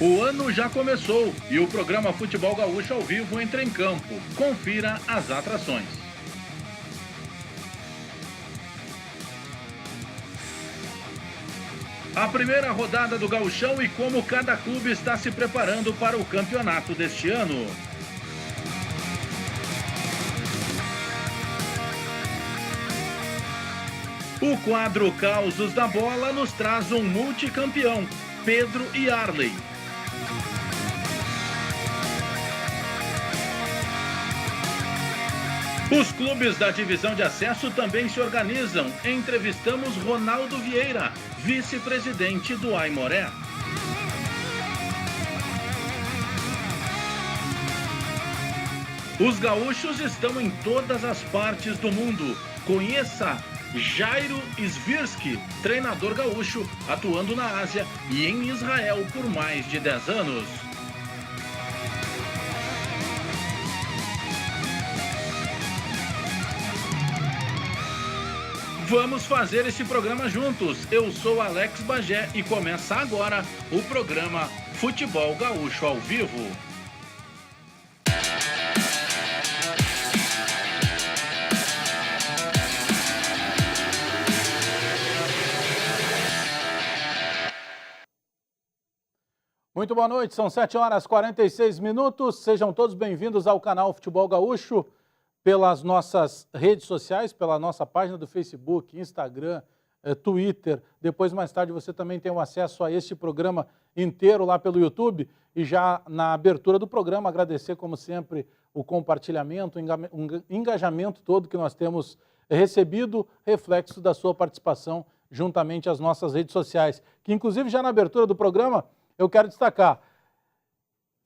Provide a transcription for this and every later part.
O ano já começou e o programa Futebol Gaúcho ao vivo entra em campo. Confira as atrações. A primeira rodada do Gauchão e como cada clube está se preparando para o campeonato deste ano. O quadro Causos da Bola nos traz um multicampeão, Pedro e Arley. Os clubes da divisão de acesso também se organizam. Entrevistamos Ronaldo Vieira, vice-presidente do Aimoré. Os gaúchos estão em todas as partes do mundo. Conheça Jairo Svirsky, treinador gaúcho, atuando na Ásia e em Israel por mais de 10 anos. Vamos fazer esse programa juntos. Eu sou Alex Bagé e começa agora o programa Futebol Gaúcho ao vivo. Muito boa noite, são 7h46. Sejam todos bem-vindos ao canal Futebol Gaúcho. Pelas nossas redes sociais, pela nossa página do Facebook, Instagram, Twitter. Depois, mais tarde, você também tem o acesso a este programa inteiro lá pelo YouTube. E já na abertura do programa, agradecer, como sempre, o compartilhamento, o engajamento todo que nós temos recebido, reflexo da sua participação juntamente às nossas redes sociais. Que, inclusive, já na abertura do programa, eu quero destacar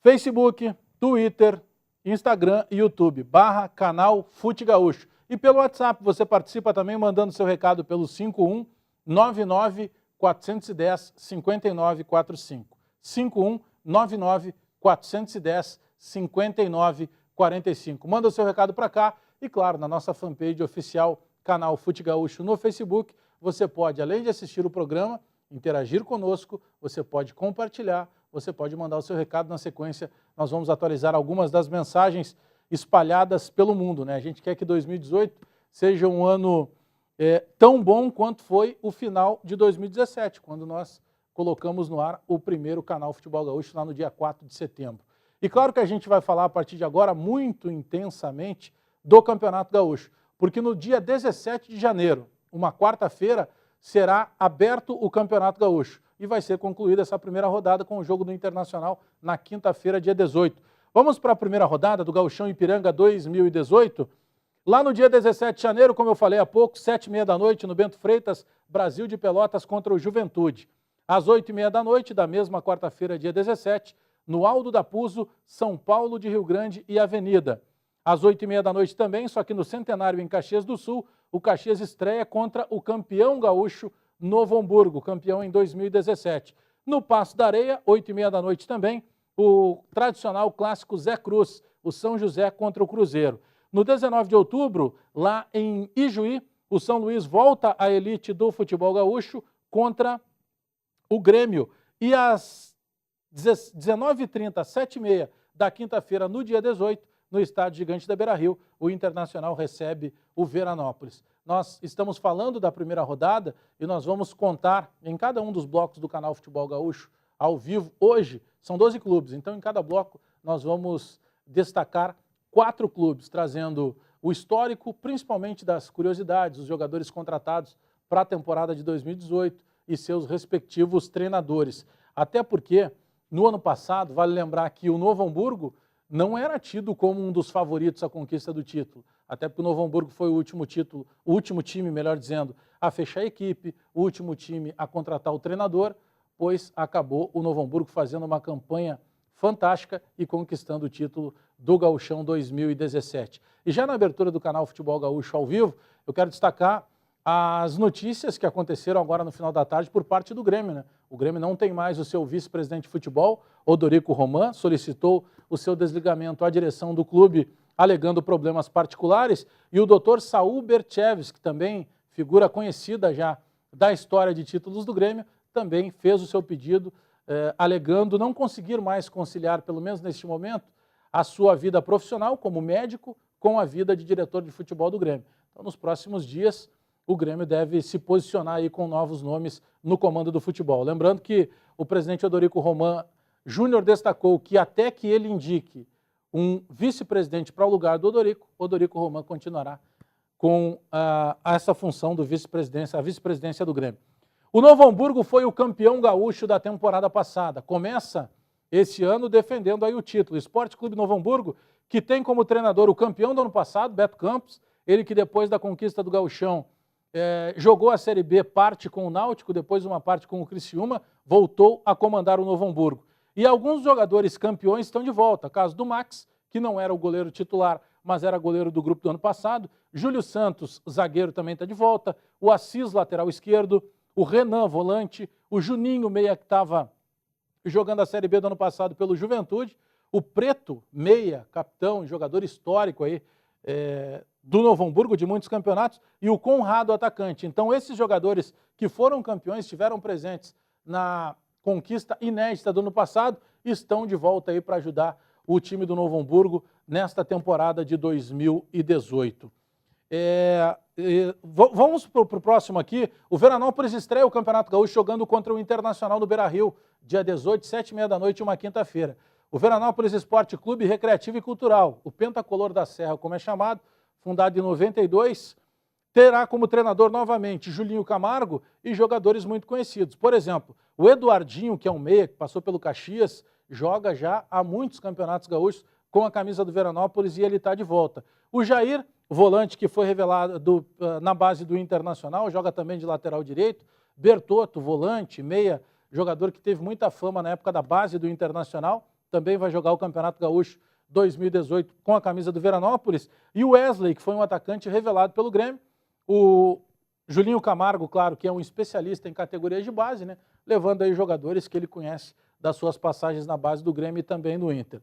Facebook, Twitter, Instagram e YouTube, /canal Fute Gaúcho. E pelo WhatsApp você participa também mandando seu recado pelo 5199-410-5945. 5199-410-5945. Manda o seu recado para cá e, claro, na nossa fanpage oficial, canal Fute Gaúcho no Facebook, você pode, além de assistir o programa, interagir conosco, você pode compartilhar, você pode mandar o seu recado. Na sequência, nós vamos atualizar algumas das mensagens espalhadas pelo mundo, né? A gente quer que 2018 seja um ano tão bom quanto foi o final de 2017, quando nós colocamos no ar o primeiro canal Futebol Gaúcho lá no dia 4 de setembro. E claro que a gente vai falar a partir de agora muito intensamente do Campeonato Gaúcho, porque no dia 17 de janeiro, uma quarta-feira, será aberto o Campeonato Gaúcho e vai ser concluída essa primeira rodada com o jogo do Internacional na quinta-feira, dia 18. Vamos para a primeira rodada do Gauchão Ipiranga 2018. Lá no dia 17 de janeiro, como eu falei há pouco, 7h30 no Bento Freitas, Brasil de Pelotas contra o Juventude. Às 8h30 da mesma quarta-feira, dia 17, no Aldo da Puzo, São Paulo de Rio Grande e Avenida. Às 8h30 também, só que no Centenário em Caxias do Sul, o Caxias estreia contra o campeão gaúcho Novo Hamburgo, campeão em 2017. No Paço da Areia, 8h30 também, o tradicional clássico Zé Cruz, o São José contra o Cruzeiro. No 19 de outubro, lá em Ijuí, o São Luís volta à elite do futebol gaúcho contra o Grêmio. E às 19h30, 7h30 da quinta-feira, no dia 18, no Estádio Gigante da Beira-Rio, o Internacional recebe o Veranópolis. Nós estamos falando da primeira rodada e nós vamos contar em cada um dos blocos do canal Futebol Gaúcho ao vivo. Hoje são 12 clubes, então em cada bloco nós vamos destacar 4 clubes, trazendo o histórico, principalmente das curiosidades, os jogadores contratados para a temporada de 2018 e seus respectivos treinadores. Até porque, no ano passado, vale lembrar que o Novo Hamburgo não era tido como um dos favoritos à conquista do título, até porque o Novo Hamburgo foi o último time, melhor dizendo, a fechar a equipe, o último time a contratar o treinador, pois acabou o Novo Hamburgo fazendo uma campanha fantástica e conquistando o título do Gauchão 2017. E já na abertura do canal Futebol Gaúcho ao vivo, eu quero destacar as notícias que aconteceram agora no final da tarde por parte do Grêmio, né? O Grêmio não tem mais o seu vice-presidente de futebol, Odorico Roman, solicitou o seu desligamento à direção do clube, alegando problemas particulares, e o Dr. Saul Bercheves, que também figura conhecida já da história de títulos do Grêmio, também fez o seu pedido alegando não conseguir mais conciliar, pelo menos neste momento, a sua vida profissional como médico com a vida de diretor de futebol do Grêmio. Então, nos próximos dias, o Grêmio deve se posicionar aí com novos nomes no comando do futebol. Lembrando que o presidente Odorico Roman Júnior destacou que até que ele indique um vice-presidente para o lugar do Odorico Roman continuará com essa função do vice-presidência, a vice-presidência do Grêmio. O Novo Hamburgo foi o campeão gaúcho da temporada passada. Começa esse ano defendendo aí o título. O Esporte Clube Novo Hamburgo, que tem como treinador o campeão do ano passado, Beto Campos, ele que depois da conquista do Gauchão jogou a Série B, parte com o Náutico, depois uma parte com o Criciúma, voltou a comandar o Novo Hamburgo. E alguns jogadores campeões estão de volta. Caso do Max, que não era o goleiro titular, mas era goleiro do grupo do ano passado. Júlio Santos, zagueiro, também está de volta. O Assis, lateral esquerdo. O Renan, volante. O Juninho, meia, que estava jogando a Série B do ano passado pelo Juventude. O Preto, meia, capitão, jogador histórico aí do Novo Hamburgo, de muitos campeonatos. E o Conrado, atacante. Então, esses jogadores que foram campeões, estiveram presentes na conquista inédita do ano passado, estão de volta aí para ajudar o time do Novo Hamburgo nesta temporada de 2018. Vamos para o próximo aqui. O Veranópolis estreia o Campeonato Gaúcho jogando contra o Internacional do Beira-Rio, dia 18, 7h30 da noite, uma quinta-feira. O Veranópolis Esporte Clube Recreativo e Cultural, o Pentacolor da Serra, como é chamado, fundado em 92, terá como treinador novamente Julinho Camargo e jogadores muito conhecidos. Por exemplo, o Eduardinho, que é um meia, que passou pelo Caxias, joga já há muitos campeonatos gaúchos com a camisa do Veranópolis e ele está de volta. O Jair, volante que foi revelado na base do Internacional, joga também de lateral direito. Bertotto, volante, meia, jogador que teve muita fama na época da base do Internacional, também vai jogar o Campeonato Gaúcho 2018 com a camisa do Veranópolis. E o Wesley, que foi um atacante revelado pelo Grêmio. O Julinho Camargo, claro, que é um especialista em categorias de base, né? Levando aí jogadores que ele conhece das suas passagens na base do Grêmio e também no Inter.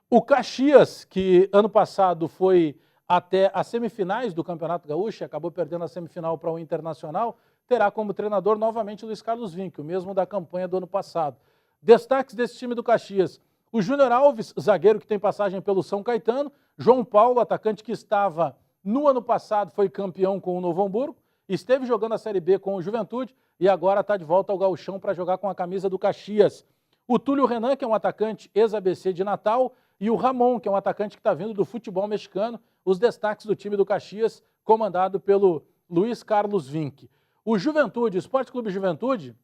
O Caxias, que ano passado foi até as semifinais do Campeonato Gaúcho, acabou perdendo a semifinal para o Internacional, terá como treinador novamente o Luiz Carlos Vinck, o mesmo da campanha do ano passado. Destaques desse time do Caxias: o Júnior Alves, zagueiro que tem passagem pelo São Caetano. João Paulo, atacante que estava no ano passado, foi campeão com o Novo Hamburgo, esteve jogando a Série B com o Juventude e agora está de volta ao Gauchão para jogar com a camisa do Caxias. O Túlio Renan, que é um atacante ex-ABC de Natal, e o Ramon, que é um atacante que está vindo do futebol mexicano, os destaques do time do Caxias, comandado pelo Luiz Carlos Vinck. O Juventude, o Esporte Clube Juventude,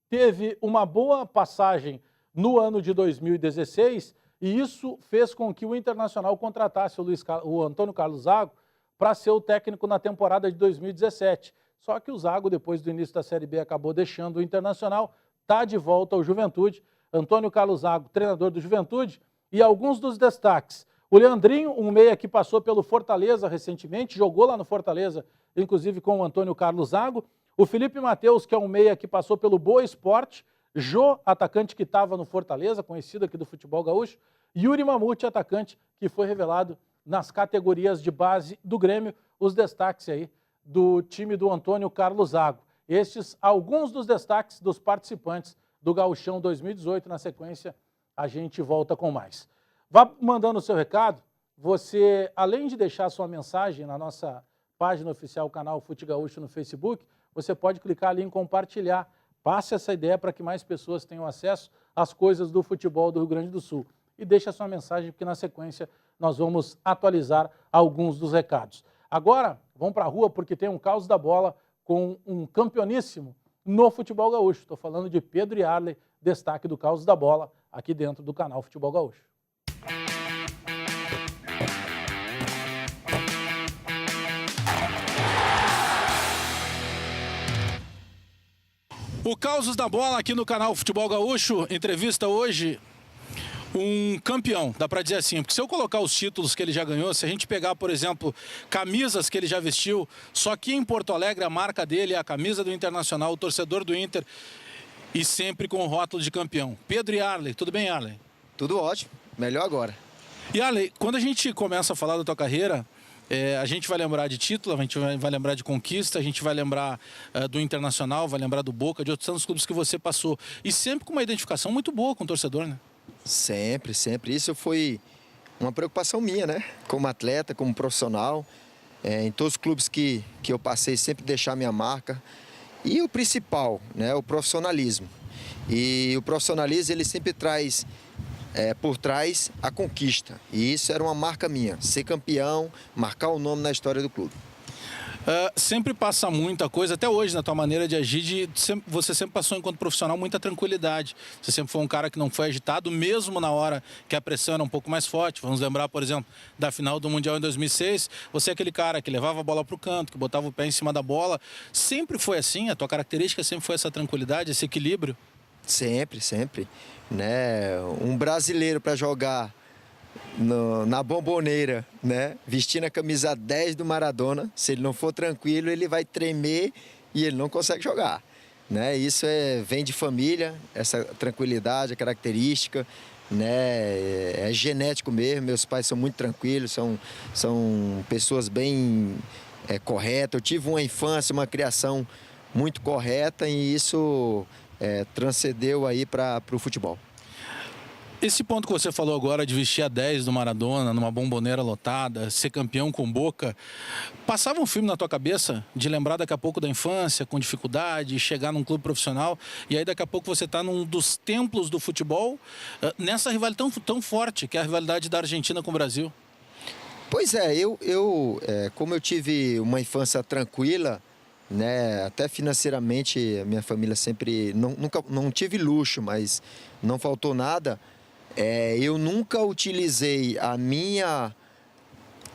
teve uma boa passagem no ano de 2016 e isso fez com que o Internacional contratasse o Antônio Carlos Zago para ser o técnico na temporada de 2017. Só que o Zago, depois do início da Série B, acabou deixando o Internacional, está de volta ao Juventude. Antônio Carlos Zago, treinador do Juventude. E alguns dos destaques: o Leandrinho, um meia que passou pelo Fortaleza recentemente, jogou lá no Fortaleza, inclusive com o Antônio Carlos Zago. O Felipe Mateus, que é um meia que passou pelo Boa Esporte. Jô, atacante que estava no Fortaleza, conhecido aqui do futebol gaúcho. Yuri Mamute, atacante que foi revelado nas categorias de base do Grêmio. Os destaques aí do time do Antônio Carlos Zago. Estes alguns dos destaques dos participantes do Gauchão 2018. Na sequência, a gente volta com mais. Vá mandando o seu recado. Você, além de deixar sua mensagem na nossa página oficial, canal Fute Gaúcho no Facebook, você pode clicar ali em compartilhar. Passe essa ideia para que mais pessoas tenham acesso às coisas do futebol do Rio Grande do Sul. E deixe a sua mensagem, porque na sequência nós vamos atualizar alguns dos recados. Agora, vamos para a rua, porque tem um caos da bola com um campeoníssimo no futebol gaúcho. Estou falando de Pedro Yarley, destaque do caos da bola, aqui dentro do canal Futebol Gaúcho. O Causos da Bola aqui no canal Futebol Gaúcho, entrevista hoje um campeão, dá para dizer assim, porque se eu colocar os títulos que ele já ganhou, se a gente pegar, por exemplo, camisas que ele já vestiu, só que em Porto Alegre a marca dele é a camisa do Internacional, o torcedor do Inter, e sempre com o rótulo de campeão. Pedro Yarley, tudo bem, Yarley? Tudo ótimo, melhor agora. Yarley, quando a gente começa a falar da tua carreira, A gente vai lembrar de título, a gente vai lembrar de conquista, a gente vai lembrar do Internacional, vai lembrar do Boca, de outros tantos clubes que você passou. E sempre com uma identificação muito boa com o torcedor, né? Sempre, sempre. Isso foi uma preocupação minha, né? Como atleta, como profissional. Em todos os clubes que eu passei, sempre deixar minha marca. E o principal, né? O profissionalismo. E o profissionalismo, ele sempre traz por trás a conquista. E isso era uma marca minha. Ser campeão, marcar o nome na história do clube. Sempre passa muita coisa, até hoje, na tua maneira de agir, você sempre passou, enquanto profissional, muita tranquilidade. Você sempre foi um cara que não foi agitado, mesmo na hora que a pressão era um pouco mais forte. Vamos lembrar, por exemplo, da final do Mundial em 2006. Você é aquele cara que levava a bola para o canto, que botava o pé em cima da bola. Sempre foi assim? A tua característica sempre foi essa tranquilidade, esse equilíbrio? Sempre, sempre. Né? Um brasileiro para jogar na Bomboneira, né? Vestindo a camisa 10 do Maradona, se ele não for tranquilo, ele vai tremer e ele não consegue jogar, né? Isso vem de família, essa tranquilidade, a característica, né? É genético mesmo. Meus pais são muito tranquilos, são pessoas bem corretas. Eu tive uma infância, uma criação muito correta e isso transcendeu aí para o futebol. Esse ponto que você falou agora de vestir a 10 do Maradona numa Bomboneira lotada, ser campeão com Boca, passava um filme na tua cabeça de lembrar daqui a pouco da infância, com dificuldade, chegar num clube profissional e aí daqui a pouco você está num dos templos do futebol, nessa rivalidade tão forte que é a rivalidade da Argentina com o Brasil? Pois é, como eu tive uma infância tranquila, né, até financeiramente a minha família sempre, não tive luxo, mas não faltou nada. Eu nunca utilizei a minha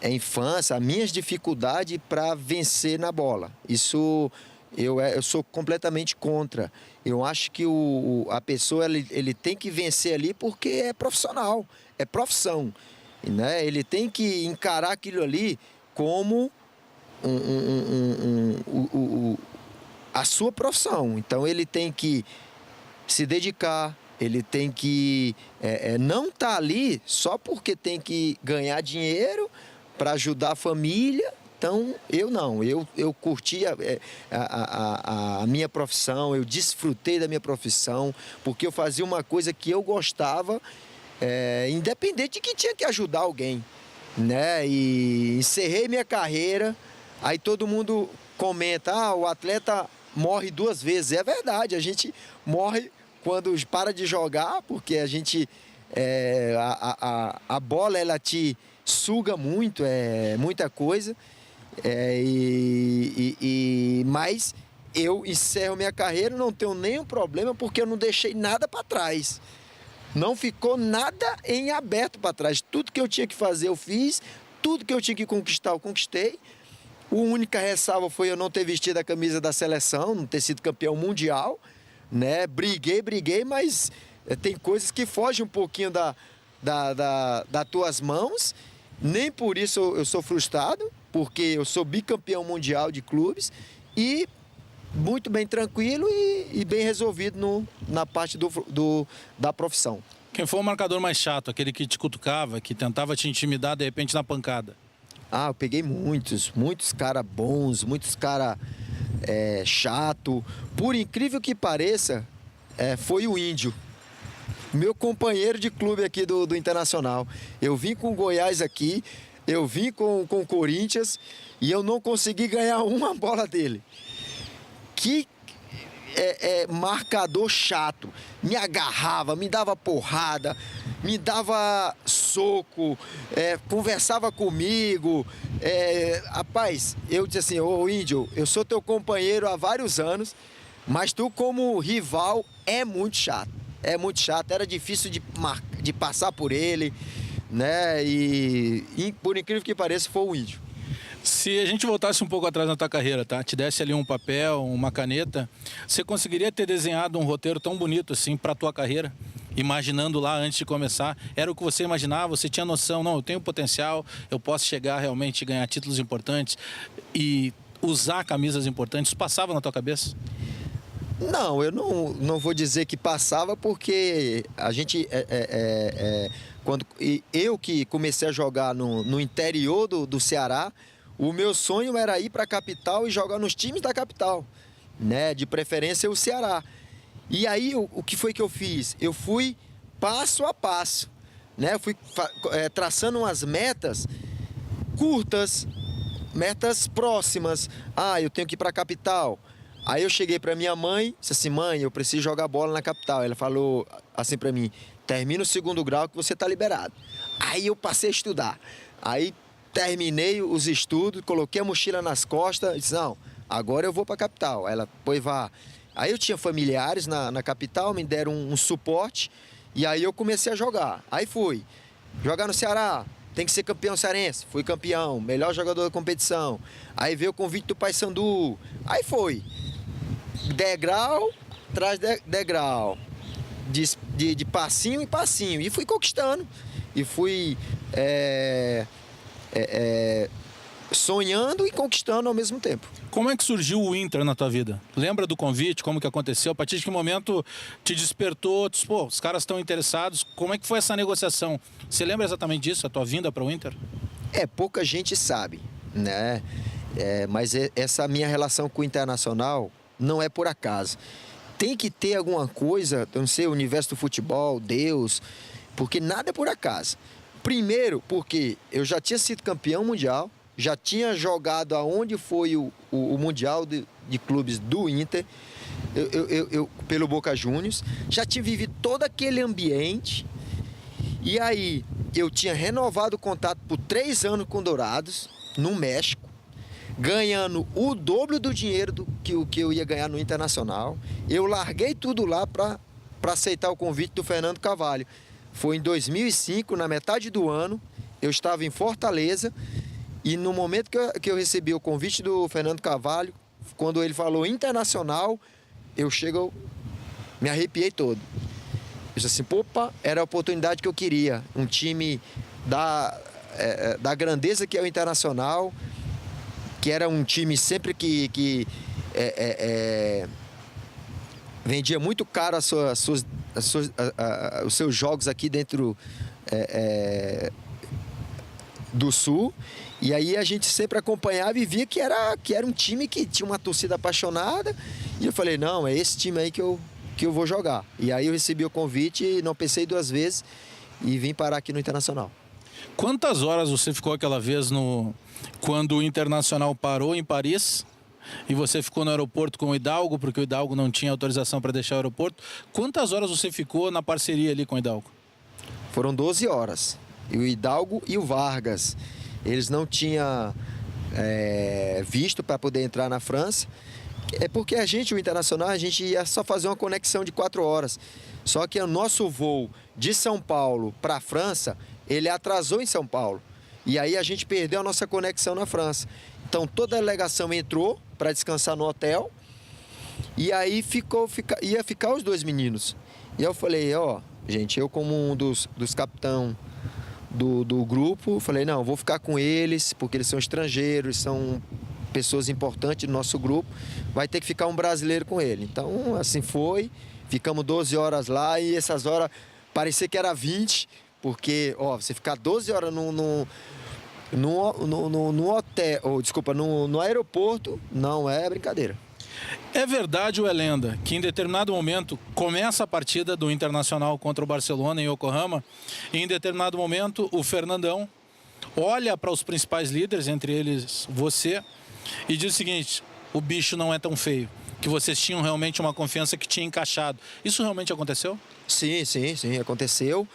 infância, as minhas dificuldades para vencer na bola. Isso eu sou completamente contra. Eu acho que a pessoa ele tem que vencer ali porque é profissional, é profissão, né? Ele tem que encarar aquilo ali como a sua profissão. Então ele tem que se dedicar. Ele tem que não estar ali só porque tem que ganhar dinheiro para ajudar a família. Então, eu curti a minha profissão, eu desfrutei da minha profissão, porque eu fazia uma coisa que eu gostava, independente de que tinha que ajudar alguém, né? E encerrei minha carreira, aí todo mundo comenta, o atleta morre 2 vezes. É verdade, a gente morre quando para de jogar, porque a gente a bola ela te suga muito, muita coisa, mas eu encerro minha carreira, não tenho nenhum problema, porque eu não deixei nada para trás, não ficou nada em aberto para trás. Tudo que eu tinha que fazer eu fiz, tudo que eu tinha que conquistar eu conquistei. A única ressalva foi eu não ter vestido a camisa da seleção, não ter sido campeão mundial, né? Briguei, mas tem coisas que fogem um pouquinho das tuas mãos. Nem por isso eu sou frustrado, porque eu sou bicampeão mundial de clubes e muito bem tranquilo e bem resolvido na parte da profissão. Quem foi o marcador mais chato? Aquele que te cutucava, que tentava te intimidar de repente na pancada? Eu peguei muitos caras bons, muitos caras chato. Por incrível que pareça, foi o Índio, meu companheiro de clube aqui do Internacional. Eu vim com o Goiás aqui, eu vim com o Corinthians e eu não consegui ganhar uma bola dele. Que marcador chato. Me agarrava, me dava porrada, me dava soco, conversava comigo. Rapaz, eu disse assim, ô Índio, eu sou teu companheiro há vários anos, mas tu como rival é muito chato. É muito chato, era difícil de passar por ele, né? E por incrível que pareça, foi o Índio. Se a gente voltasse um pouco atrás na tua carreira, tá? Te desse ali um papel, uma caneta, você conseguiria ter desenhado um roteiro tão bonito assim para a tua carreira? Imaginando lá antes de começar, era o que você imaginava? Você tinha noção, não, eu tenho potencial, eu posso chegar realmente e ganhar títulos importantes e usar camisas importantes? Passava na tua cabeça? Não, eu não vou dizer que passava, porque a gente, eu que comecei a jogar no interior do Ceará, o meu sonho era ir para a capital e jogar nos times da capital, né? De preferência o Ceará. E aí, o que foi que eu fiz? Eu fui passo a passo, né? Eu fui traçando umas metas curtas, metas próximas. Ah, eu tenho que ir para a capital. Aí eu cheguei para minha mãe, disse assim: mãe, eu preciso jogar bola na capital. Ela falou assim para mim: termina o 2º grau que você está liberado. Aí eu passei a estudar. Aí terminei os estudos, coloquei a mochila nas costas e disse: não, agora eu vou para a capital. Ela, pois vá. Aí eu tinha familiares na capital, me deram um suporte, e aí eu comecei a jogar. Aí fui jogar no Ceará, tem que ser campeão cearense. Fui campeão, melhor jogador da competição. Aí veio o convite do Paysandu. Aí foi degrau atrás de degrau, de passinho em passinho, e fui conquistando, e fui sonhando e conquistando ao mesmo tempo. Como é que surgiu o Inter na tua vida? Lembra do convite, como que aconteceu? A partir de que momento te despertou? Pô, os caras estão interessados. Como é que foi essa negociação? Você lembra exatamente disso, a tua vinda para o Inter? Pouca gente sabe, né? Mas essa minha relação com o Internacional não é por acaso. Tem que ter alguma coisa, eu não sei, o universo do futebol, Deus, porque nada é por acaso. Primeiro, porque eu já tinha sido campeão mundial, já tinha jogado aonde foi o Mundial de Clubes do Inter, eu pelo Boca Juniors, já tinha vivido todo aquele ambiente, e aí eu tinha renovado o contrato por 3 anos com Dourados, no México, ganhando o dobro do dinheiro que eu ia ganhar no Internacional. Eu larguei tudo lá para aceitar o convite do Fernando Carvalho. Foi em 2005, na metade do ano, eu estava em Fortaleza, e no momento que eu recebi o convite do Fernando Carvalho, quando ele falou Internacional, eu me arrepiei todo. Eu disse assim: opa, era a oportunidade que eu queria. Um time da grandeza que é o Internacional, que era um time sempre que vendia muito caro os seus jogos aqui dentro do Sul. E aí a gente sempre acompanhava e via que era um time que tinha uma torcida apaixonada. E eu falei: não, é esse time aí que eu vou jogar. E aí eu recebi o convite, não pensei 2 vezes e vim parar aqui no Internacional. Quantas horas você ficou aquela vez quando o Internacional parou em Paris e você ficou no aeroporto com o Hidalgo, porque o Hidalgo não tinha autorização para deixar o aeroporto? Quantas horas você ficou na parceria ali com o Hidalgo? Foram 12 horas. E o Hidalgo e o Vargas, eles não tinham visto para poder entrar na França. É porque o Internacional, a gente ia só fazer uma conexão de 4 horas. Só que o nosso voo de São Paulo para a França, ele atrasou em São Paulo. E aí a gente perdeu a nossa conexão na França. Então toda a delegação entrou para descansar no hotel. E aí ia ficar os 2 meninos. E eu falei: gente, eu como um dos capitães do grupo, falei: não, vou ficar com eles, porque eles são estrangeiros, são pessoas importantes do nosso grupo, vai ter que ficar um brasileiro com ele. Então, assim foi, ficamos 12 horas lá, e essas horas parecia que era 20, porque, você ficar 12 horas no hotel, no aeroporto, não é brincadeira. É verdade ou é lenda que em determinado momento começa a partida do Internacional contra o Barcelona em Yokohama, e em determinado momento o Fernandão olha para os principais líderes, entre eles você, e diz o seguinte: o bicho não é tão feio, que vocês tinham realmente uma confiança que tinha encaixado. Isso realmente aconteceu? Sim, aconteceu,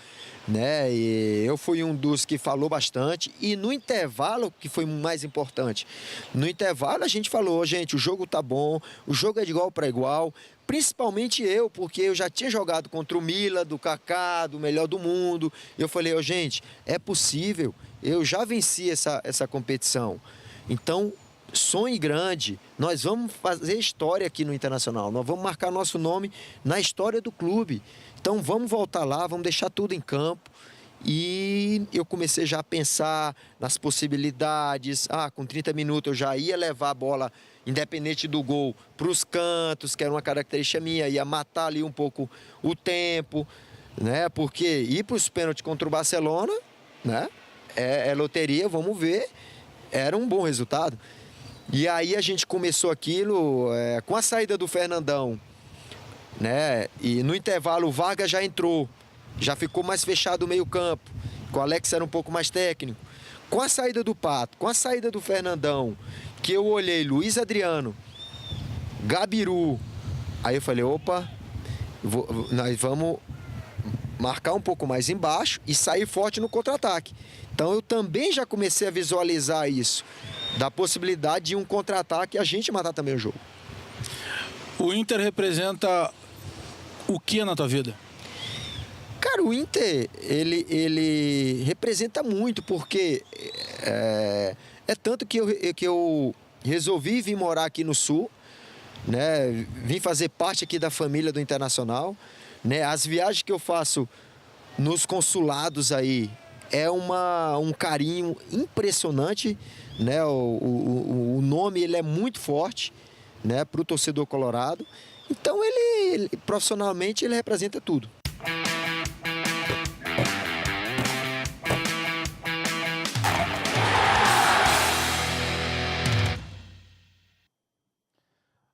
né? E eu fui um dos que falou bastante, e no intervalo, que foi mais importante, no intervalo a gente falou: gente, o jogo tá bom, o jogo é de igual para igual, principalmente eu, porque eu já tinha jogado contra o Milan, do Kaká, do melhor do mundo. Eu falei: gente, é possível, eu já venci essa competição, então sonhe grande, nós vamos fazer história aqui no Internacional, nós vamos marcar nosso nome na história do clube. Então vamos voltar lá, vamos deixar tudo em campo. E eu comecei já a pensar nas possibilidades. Com 30 minutos eu já ia levar a bola independente do gol, para os cantos, que era uma característica minha, ia matar ali um pouco o tempo, né? Porque ir para os pênaltis contra o Barcelona, né? É loteria, vamos ver, era um bom resultado. E aí a gente começou aquilo com a saída do Fernandão, né? E no intervalo o Vargas já entrou, já ficou mais fechado o meio-campo, o Alex era um pouco mais técnico. Com a saída do Pato, com a saída do Fernandão, que eu olhei Luiz Adriano, Gabiru, aí eu falei, opa, nós vamos marcar um pouco mais embaixo e sair forte no contra-ataque. Então eu também já comecei a visualizar isso, da possibilidade de um contra-ataque e a gente matar também o jogo. O Inter representa o que na tua vida? Cara, o Inter, ele representa muito, porque é tanto que eu resolvi vir morar aqui no Sul, né? Vim fazer parte aqui da família do Internacional, né? As viagens que eu faço nos consulados aí é um carinho impressionante, né? O nome ele é muito forte, né? Para o torcedor colorado. Então ele profissionalmente ele representa tudo.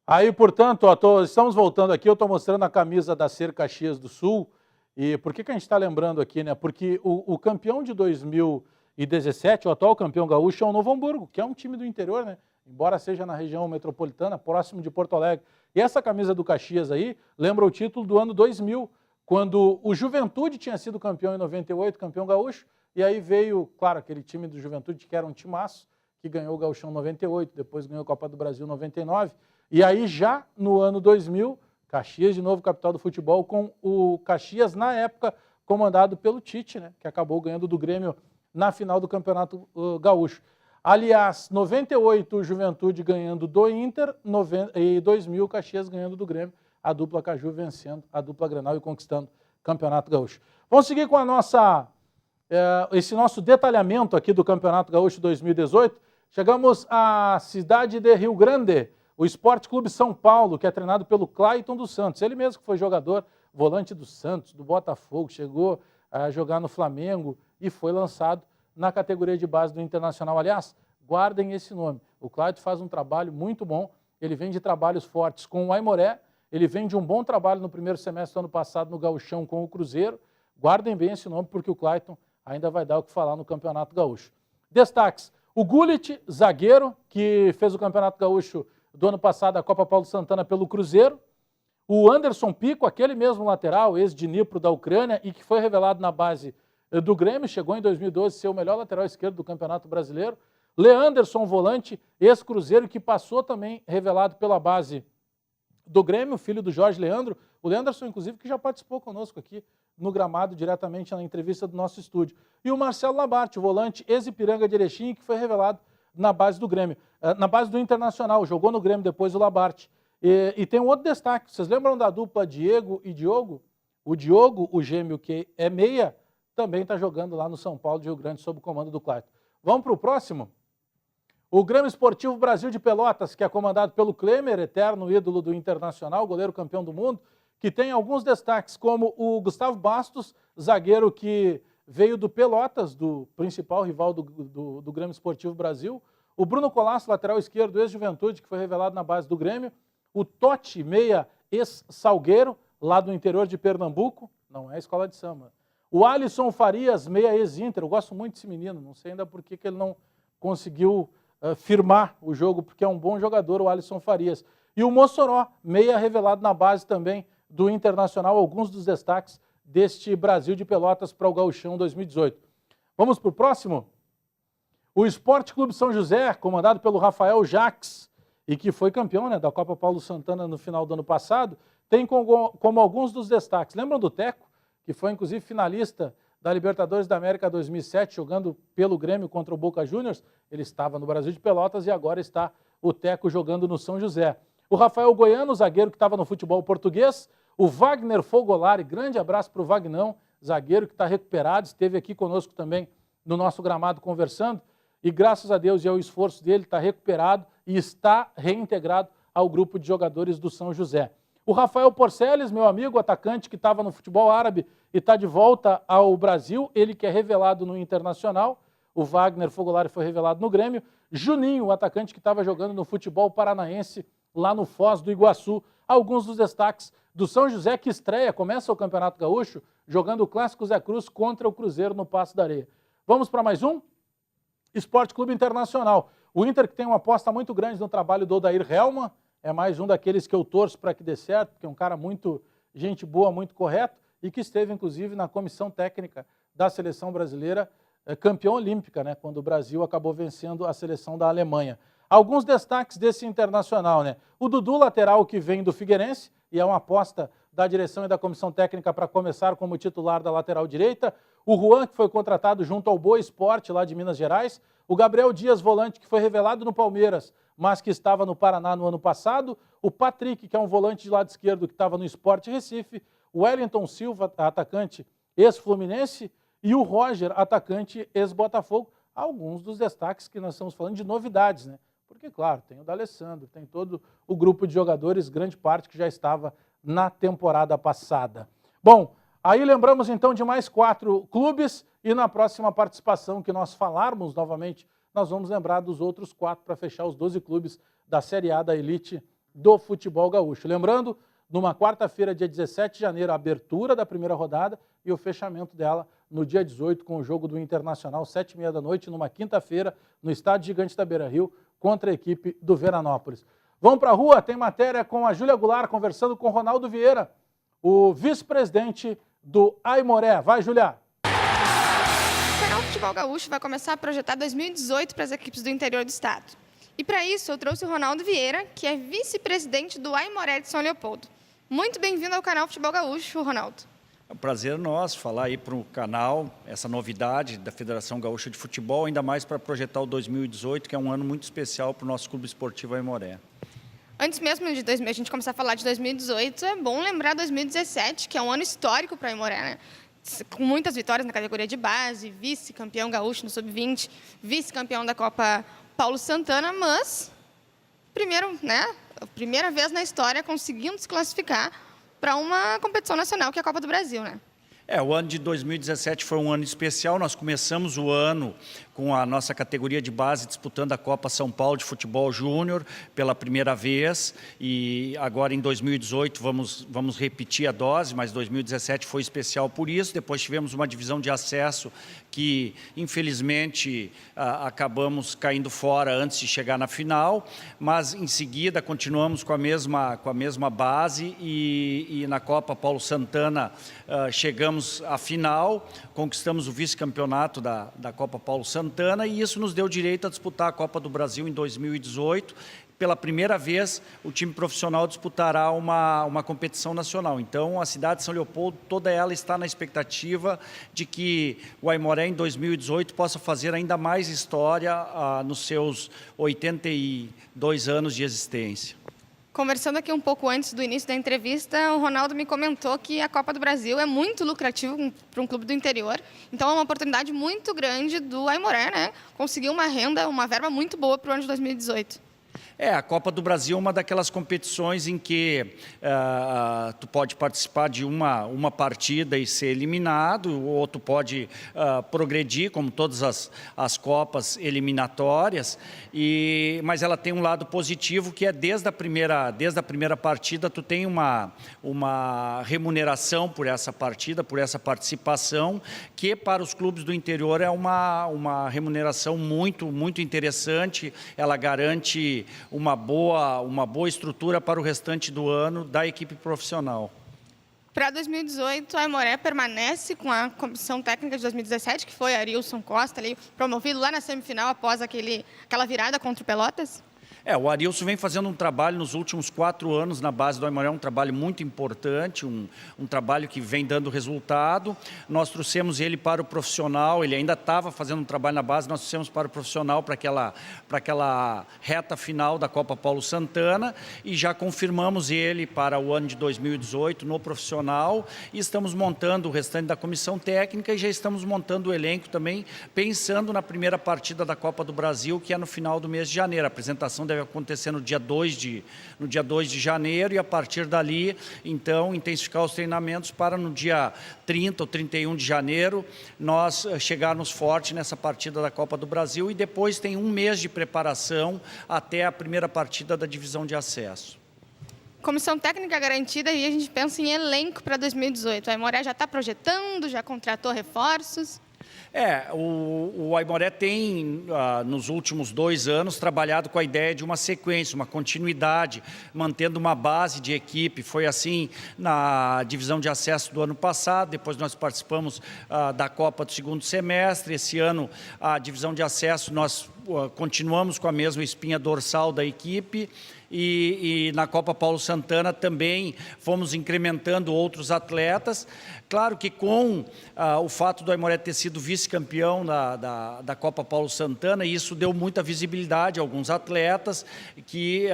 Aí, portanto, ó, estamos voltando aqui, eu estou mostrando a camisa da Ser Caxias do Sul. E por que a gente está lembrando aqui, né? Porque o campeão de 2017, o atual campeão gaúcho, é o Novo Hamburgo, que é um time do interior, né? Embora seja na região metropolitana, próximo de Porto Alegre. E essa camisa do Caxias aí lembra o título do ano 2000, quando o Juventude tinha sido campeão em 98, campeão gaúcho, e aí veio, claro, aquele time do Juventude que era um timaço, que ganhou o Gauchão em 98, depois ganhou a Copa do Brasil em 99, e aí já no ano 2000, Caxias de novo capital do futebol, com o Caxias na época comandado pelo Tite, né, que acabou ganhando do Grêmio na final do Campeonato Gaúcho. Aliás, 98 o Juventude ganhando do Inter, e 2000 Caxias ganhando do Grêmio, a dupla Caju vencendo a dupla Grenal e conquistando o Campeonato Gaúcho. Vamos seguir com a esse nosso detalhamento aqui do Campeonato Gaúcho 2018. Chegamos à cidade de Rio Grande, o Esporte Clube São Paulo, que é treinado pelo Clayton dos Santos. Ele mesmo que foi jogador, volante do Santos, do Botafogo, chegou a jogar no Flamengo e foi lançado na categoria de base do Internacional. Aliás, guardem esse nome. O Clayton faz um trabalho muito bom. Ele vem de trabalhos fortes com o Aimoré, ele vem de um bom trabalho no primeiro semestre do ano passado no Gauchão com o Cruzeiro. Guardem bem esse nome porque o Clayton ainda vai dar o que falar no Campeonato Gaúcho. Destaques: o Gullit, zagueiro, que fez o Campeonato Gaúcho do ano passado, a Copa Paulo Santana pelo Cruzeiro. O Anderson Pico, aquele mesmo lateral, ex-Dnipro da Ucrânia e que foi revelado na base do Grêmio, chegou em 2012 a ser o melhor lateral esquerdo do Campeonato Brasileiro. Leanderson, volante, ex-Cruzeiro, que passou também revelado pela base do Grêmio, filho do Jorge Leandro. O Leanderson, inclusive, que já participou conosco aqui no gramado, diretamente na entrevista do nosso estúdio. E o Marcelo Labarte, volante, ex-Ipiranga de Erechim, que foi revelado na base do Grêmio, na base do Internacional, jogou no Grêmio depois o Labarte. E tem um outro destaque, vocês lembram da dupla Diego e Diogo? O Diogo, o gêmeo que é meia, também está jogando lá no São Paulo de Rio Grande, sob o comando do Clayton. Vamos para o próximo? O Grêmio Esportivo Brasil de Pelotas, que é comandado pelo Klemer, eterno ídolo do Internacional, goleiro campeão do mundo, que tem alguns destaques, como o Gustavo Bastos, zagueiro que veio do Pelotas, do principal rival do Grêmio Esportivo Brasil, o Bruno Colasso, lateral esquerdo, ex-Juventude, que foi revelado na base do Grêmio, o Totti, meia, ex-Salgueiro, lá do interior de Pernambuco, não é escola de samba. O Alisson Farias, meia ex-Inter, eu gosto muito desse menino, não sei ainda por que ele não conseguiu firmar o jogo, porque é um bom jogador, o Alisson Farias. E o Mossoró, meia revelado na base também do Internacional, alguns dos destaques deste Brasil de Pelotas para o Gauchão 2018. Vamos para o próximo? O Esporte Clube São José, comandado pelo Rafael Jacques, e que foi campeão, né, da Copa Paulo Santana no final do ano passado, tem como alguns dos destaques. Lembram do Teco, que foi inclusive finalista da Libertadores da América 2007, jogando pelo Grêmio contra o Boca Juniors? Ele estava no Brasil de Pelotas e agora está o Teco jogando no São José. O Rafael Goiano, zagueiro que estava no futebol português. O Wagner Fogolari, grande abraço para o Vagnão, zagueiro que está recuperado, esteve aqui conosco também no nosso gramado conversando, e graças a Deus e ao esforço dele está recuperado e está reintegrado ao grupo de jogadores do São José. O Rafael Porceles, meu amigo, atacante que estava no futebol árabe e está de volta ao Brasil, ele que é revelado no Internacional. O Wagner Fogolari foi revelado no Grêmio. Juninho, o atacante que estava jogando no futebol paranaense lá no Foz do Iguaçu. Alguns dos destaques do São José, que começa o Campeonato Gaúcho jogando o Clássico Zé Cruz contra o Cruzeiro no Passo da Areia. Vamos para mais um? Esporte Clube Internacional. O Inter, que tem uma aposta muito grande no trabalho do Odair Hellmann, é mais um daqueles que eu torço para que dê certo, porque é um cara muito gente boa, muito correto, e que esteve, inclusive, na comissão técnica da seleção brasileira, campeã olímpica, né, quando o Brasil acabou vencendo a seleção da Alemanha. Alguns destaques desse Internacional, né? O Dudu, lateral que vem do Figueirense, e é uma aposta da direção e da comissão técnica para começar como titular da lateral direita. O Juan, que foi contratado junto ao Boa Esporte, lá de Minas Gerais. O Gabriel Dias, volante, que foi revelado no Palmeiras, mas que estava no Paraná no ano passado. O Patrick, que é um volante de lado esquerdo, que estava no Sport Recife. O Wellington Silva, atacante ex-Fluminense. E o Roger, atacante ex-Botafogo. Alguns dos destaques que nós estamos falando de novidades, né? Porque, claro, tem o D'Alessandro, tem todo o grupo de jogadores, grande parte que já estava na temporada passada. Bom, aí lembramos então de mais 4 clubes e na próxima participação que nós falarmos novamente, nós vamos lembrar dos outros 4 para fechar os 12 clubes da Série A da elite do futebol gaúcho. Lembrando, numa quarta-feira, dia 17 de janeiro, a abertura da primeira rodada e o fechamento dela no dia 18 com o jogo do Internacional, 7h30 da noite, numa quinta-feira, no Estádio Gigante da Beira-Rio, contra a equipe do Veranópolis. Vamos para a rua, tem matéria com a Júlia Goulart conversando com o Ronaldo Vieira, o vice-presidente do Aimoré. Vai, Júlia! O canal Futebol Gaúcho vai começar a projetar 2018 para as equipes do interior do estado. E para isso eu trouxe o Ronaldo Vieira, que é vice-presidente do Aimoré de São Leopoldo. Muito bem-vindo ao canal Futebol Gaúcho, Ronaldo. É um prazer nosso falar aí para o canal, essa novidade da Federação Gaúcha de Futebol, ainda mais para projetar o 2018, que é um ano muito especial para o nosso clube esportivo Aimoré. Antes mesmo de a gente começar a falar de 2018, é bom lembrar 2017, que é um ano histórico para a Aimoré, né? Com muitas vitórias na categoria de base, vice-campeão gaúcho no Sub-20, vice-campeão da Copa Paulo Santana, mas primeira vez na história conseguindo se classificar para uma competição nacional, que é a Copa do Brasil, né? O ano de 2017 foi um ano especial. Nós começamos o ano com a nossa categoria de base disputando a Copa São Paulo de Futebol Júnior pela primeira vez, e agora em 2018 vamos repetir a dose, mas 2017 foi especial por isso. Depois tivemos uma divisão de acesso que infelizmente acabamos caindo fora antes de chegar na final, mas em seguida continuamos com a mesma base e na Copa Paulo Santana chegamos à final, conquistamos o vice-campeonato da Copa Paulo Santana, e isso nos deu direito a disputar a Copa do Brasil em 2018. Pela primeira vez, o time profissional disputará uma competição nacional. Então, a cidade de São Leopoldo, toda ela está na expectativa de que o Aimoré, em 2018, possa fazer ainda mais história nos seus 82 anos de existência. Conversando aqui um pouco antes do início da entrevista, o Ronaldo me comentou que a Copa do Brasil é muito lucrativa para um clube do interior. Então, é uma oportunidade muito grande do Aimoré, né? Conseguir uma renda, uma verba muito boa para o ano de 2018. A Copa do Brasil é uma daquelas competições em que tu pode participar de uma partida e ser eliminado, ou tu pode progredir, como todas as Copas eliminatórias, mas ela tem um lado positivo, que é desde a primeira partida tu tem uma remuneração por essa partida, por essa participação, que para os clubes do interior é uma remuneração muito, muito interessante. Ela garante uma boa estrutura para o restante do ano da equipe profissional. Para 2018, a Aimoré permanece com a comissão técnica de 2017, que foi Arilson Costa, ali, promovido lá na semifinal após aquela virada contra o Pelotas? O Arilson vem fazendo um trabalho nos últimos 4 anos na base do Aimoré, um trabalho muito importante, um trabalho que vem dando resultado. Nós trouxemos ele para o profissional, ele ainda estava fazendo um trabalho na base, nós trouxemos para o profissional para aquela reta final da Copa Paulo Santana, e já confirmamos ele para o ano de 2018 no profissional, e estamos montando o restante da comissão técnica e já estamos montando o elenco também, pensando na primeira partida da Copa do Brasil, que é no final do mês de janeiro. A apresentação deve acontecer no dia 2 de janeiro, e a partir dali, então, intensificar os treinamentos para no dia 30 ou 31 de janeiro nós chegarmos forte nessa partida da Copa do Brasil, e depois tem um mês de preparação até a primeira partida da divisão de acesso. Comissão técnica garantida e a gente pensa em elenco para 2018. A Aimoré já está projetando, já contratou reforços? O Aimoré tem, nos últimos 2 anos, trabalhado com a ideia de uma sequência, uma continuidade, mantendo uma base de equipe. Foi assim na divisão de acesso do ano passado, depois nós participamos da Copa do segundo semestre. Esse ano, a divisão de acesso, nós continuamos com a mesma espinha dorsal da equipe. E na Copa Paulo Santana também fomos incrementando outros atletas. Claro que com o fato do Aimoré ter sido vice-campeão da Copa Paulo Santana, isso deu muita visibilidade a alguns atletas que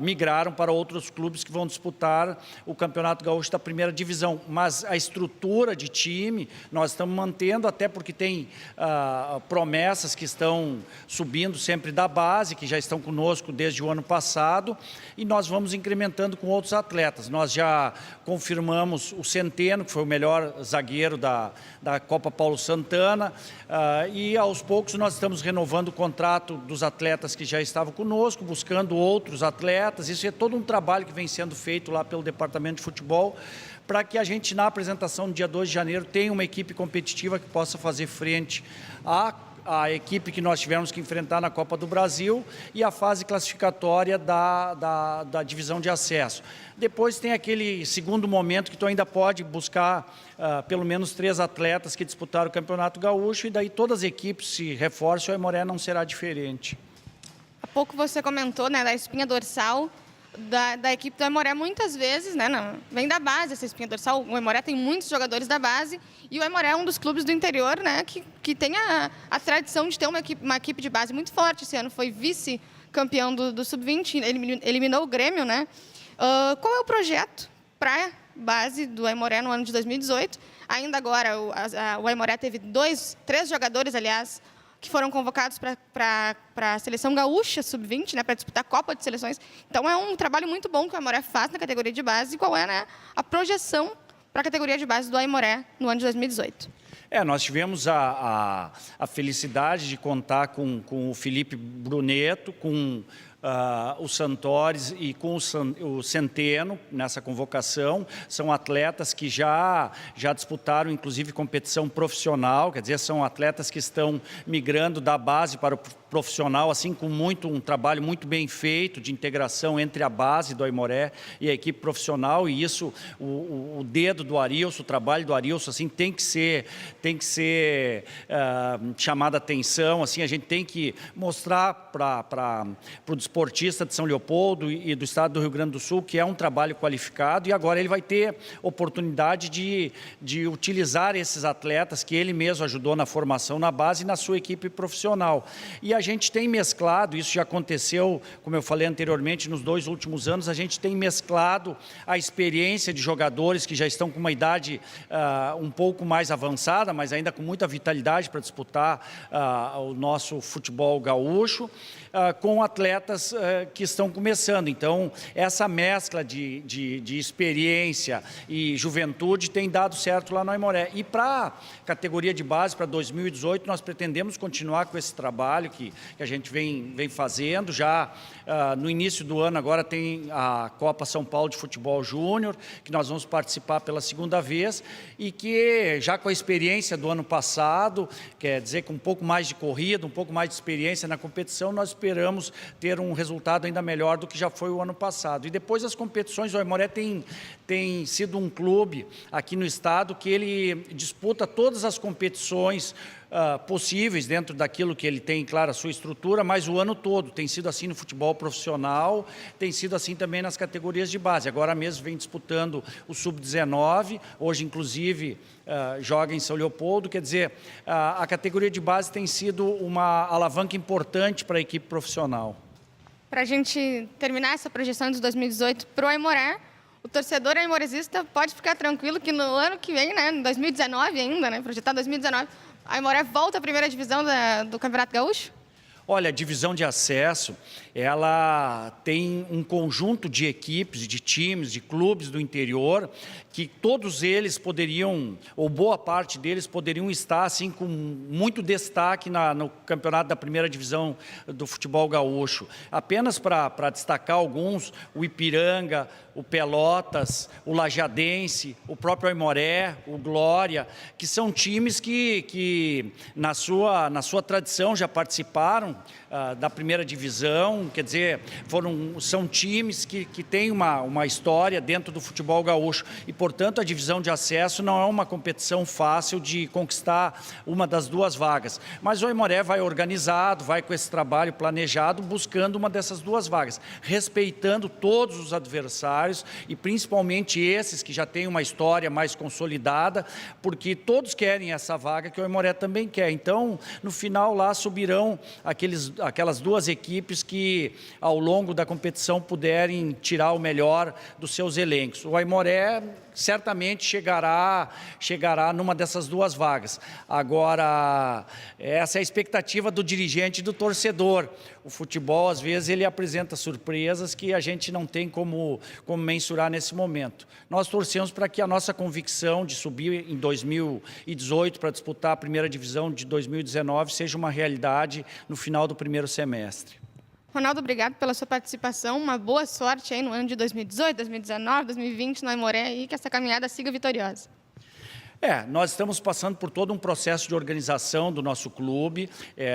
migraram para outros clubes que vão disputar o Campeonato Gaúcho da primeira divisão. Mas a estrutura de time nós estamos mantendo, até porque tem promessas que estão subindo sempre da base, que já estão conosco desde o ano passado, e nós vamos incrementando com outros atletas. Nós já confirmamos o Centeno, que foi o melhor zagueiro da Copa Paulo Santana, e aos poucos nós estamos renovando o contrato dos atletas que já estavam conosco, buscando outros atletas. Isso é todo um trabalho que vem sendo feito lá pelo Departamento de Futebol, para que a gente, na apresentação no dia 2 de janeiro, tenha uma equipe competitiva que possa fazer frente a equipe que nós tivemos que enfrentar na Copa do Brasil e a fase classificatória da divisão de acesso. Depois tem aquele segundo momento que tu ainda pode buscar pelo menos 3 atletas que disputaram o Campeonato Gaúcho, e daí todas as equipes se reforçam, o Aimoré não será diferente. Há pouco você comentou, né, da espinha dorsal da equipe do Aimoré. Muitas vezes, né, vem da base essa espinha dorsal. O Aimoré tem muitos jogadores da base, e o Aimoré é um dos clubes do interior, né, que tem a tradição de ter uma equipe de base muito forte. Esse ano foi vice-campeão do Sub-20, eliminou o Grêmio, né? Qual é o projeto para a base do Aimoré no ano de 2018? Ainda agora, o Aimoré teve 3 jogadores, aliás, que foram convocados para a seleção gaúcha sub-20, né, para disputar a Copa de Seleções. Então, é um trabalho muito bom que o Aimoré faz na categoria de base. E qual é, né, a projeção para a categoria de base do Aimoré no ano de 2018? Nós tivemos a felicidade de contar com o Felipe Bruneto, com o Santores e com o Centeno nessa convocação. São atletas que já disputaram, inclusive, competição profissional, quer dizer, são atletas que estão migrando da base para o profissional, assim, com um trabalho muito bem feito de integração entre a base do Aimoré e a equipe profissional, e isso, o dedo do Arilson, o trabalho do Arilson, assim, tem que ser chamada atenção, assim, a gente tem que mostrar para o desportista de São Leopoldo e do estado do Rio Grande do Sul que é um trabalho qualificado, e agora ele vai ter oportunidade de utilizar esses atletas que ele mesmo ajudou na formação na base e na sua equipe profissional. E a gente tem mesclado, isso já aconteceu, como eu falei anteriormente, nos 2 últimos anos, a gente tem mesclado a experiência de jogadores que já estão com uma idade um pouco mais avançada, mas ainda com muita vitalidade para disputar o nosso futebol gaúcho, com atletas que estão começando. Então, essa mescla de experiência e juventude tem dado certo lá no Aimoré. E para a categoria de base, para 2018, nós pretendemos continuar com esse trabalho que a gente vem fazendo. Já no início do ano, agora tem a Copa São Paulo de Futebol Júnior, que nós vamos participar pela 2ª vez, e que já com a experiência do ano passado, quer dizer, com um pouco mais de corrida, um pouco mais de experiência na competição, nós esperamos ter um resultado ainda melhor do que já foi o ano passado. E depois as competições, o Aimoré tem sido um clube aqui no estado que ele disputa todas as competições possíveis dentro daquilo que ele tem, claro, a sua estrutura, mas o ano todo. Tem sido assim no futebol profissional, tem sido assim também nas categorias de base. Agora mesmo vem disputando o Sub-19, hoje inclusive joga em São Leopoldo, quer dizer, a categoria de base tem sido uma alavanca importante para a equipe profissional. Para a gente terminar essa projeção de 2018 para o Aimoré, o torcedor aimorezista pode ficar tranquilo que no ano que vem, né, em 2019 ainda, né, projetado 2019, a Aimoré volta à primeira divisão do Campeonato Gaúcho? Olha, a divisão de acesso, ela tem um conjunto de equipes, de times, de clubes do interior, que todos eles poderiam, ou boa parte deles poderiam estar assim com muito destaque no campeonato da primeira divisão do futebol gaúcho. Apenas para destacar alguns, o Ipiranga, o Pelotas, o Lajadense, o próprio Aimoré, o Glória, que são times que na sua tradição já participaram da primeira divisão, quer dizer, são times que têm uma história dentro do futebol gaúcho e, portanto, a divisão de acesso não é uma competição fácil de conquistar uma das duas vagas. Mas o Aimoré vai organizado, vai com esse trabalho planejado, buscando uma dessas duas vagas, respeitando todos os adversários e principalmente esses que já têm uma história mais consolidada, porque todos querem essa vaga que o Aimoré também quer. Então, no final lá subirão aquelas duas equipes que ao longo da competição puderem tirar o melhor dos seus elencos. O Aimoré certamente chegará numa dessas duas vagas. Agora, essa é a expectativa do dirigente e do torcedor. O futebol, às vezes, ele apresenta surpresas que a gente não tem como mensurar nesse momento. Nós torcemos para que a nossa convicção de subir em 2018 para disputar a primeira divisão de 2019 seja uma realidade no final do primeiro semestre. Ronaldo, obrigado pela sua participação. Uma boa sorte aí no ano de 2018, 2019, 2020 no Aimoré e que essa caminhada siga vitoriosa. Nós estamos passando por todo um processo de organização do nosso clube,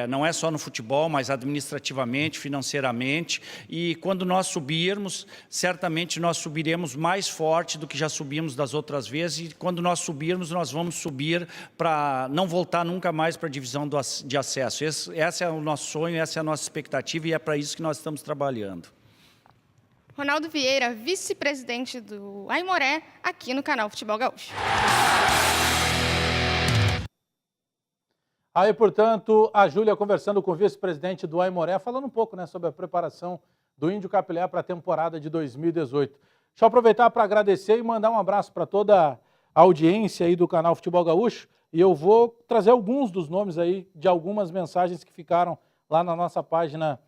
não é só no futebol, mas administrativamente, financeiramente, e quando nós subirmos, certamente nós subiremos mais forte do que já subimos das outras vezes, e quando nós subirmos, nós vamos subir para não voltar nunca mais para a divisão de acesso. Esse é o nosso sonho, essa é a nossa expectativa e é para isso que nós estamos trabalhando. Ronaldo Vieira, vice-presidente do Aimoré, aqui no canal Futebol Gaúcho. Aí, portanto, a Júlia conversando com o vice-presidente do Aimoré, falando um pouco, né, sobre a preparação do Índio Capilé para a temporada de 2018. Deixa eu aproveitar para agradecer e mandar um abraço para toda a audiência aí do canal Futebol Gaúcho, e eu vou trazer alguns dos nomes aí de algumas mensagens que ficaram lá na nossa página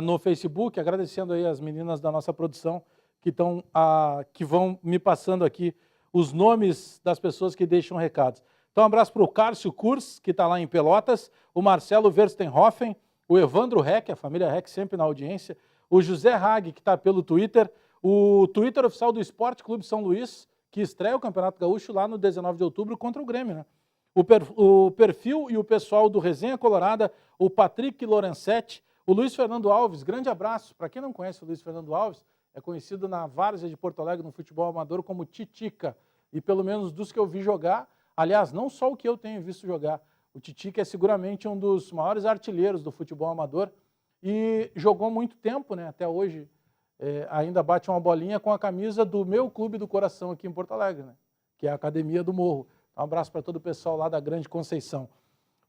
no Facebook, agradecendo aí as meninas da nossa produção que vão me passando aqui os nomes das pessoas que deixam recados. Então, um abraço para o Cárcio Kurs, que está lá em Pelotas, o Marcelo Verstenhofen, o Evandro Reck, a família Reck sempre na audiência, o José Hag, que está pelo Twitter, o Twitter oficial do Esporte Clube São Luís, que estreia o Campeonato Gaúcho lá no 19 de outubro contra o Grêmio, né? O perfil e o pessoal do Resenha Colorada, o Patrick Lorenzetti, o Luiz Fernando Alves, grande abraço. Para quem não conhece o Luiz Fernando Alves, é conhecido na várzea de Porto Alegre no futebol amador como Titica. E pelo menos dos que eu vi jogar, aliás, não só o que eu tenho visto jogar, o Titica é seguramente um dos maiores artilheiros do futebol amador e jogou muito tempo, né? Até hoje ainda bate uma bolinha com a camisa do meu clube do coração aqui em Porto Alegre, né? Que é a Academia do Morro. Um abraço para todo o pessoal lá da Grande Conceição.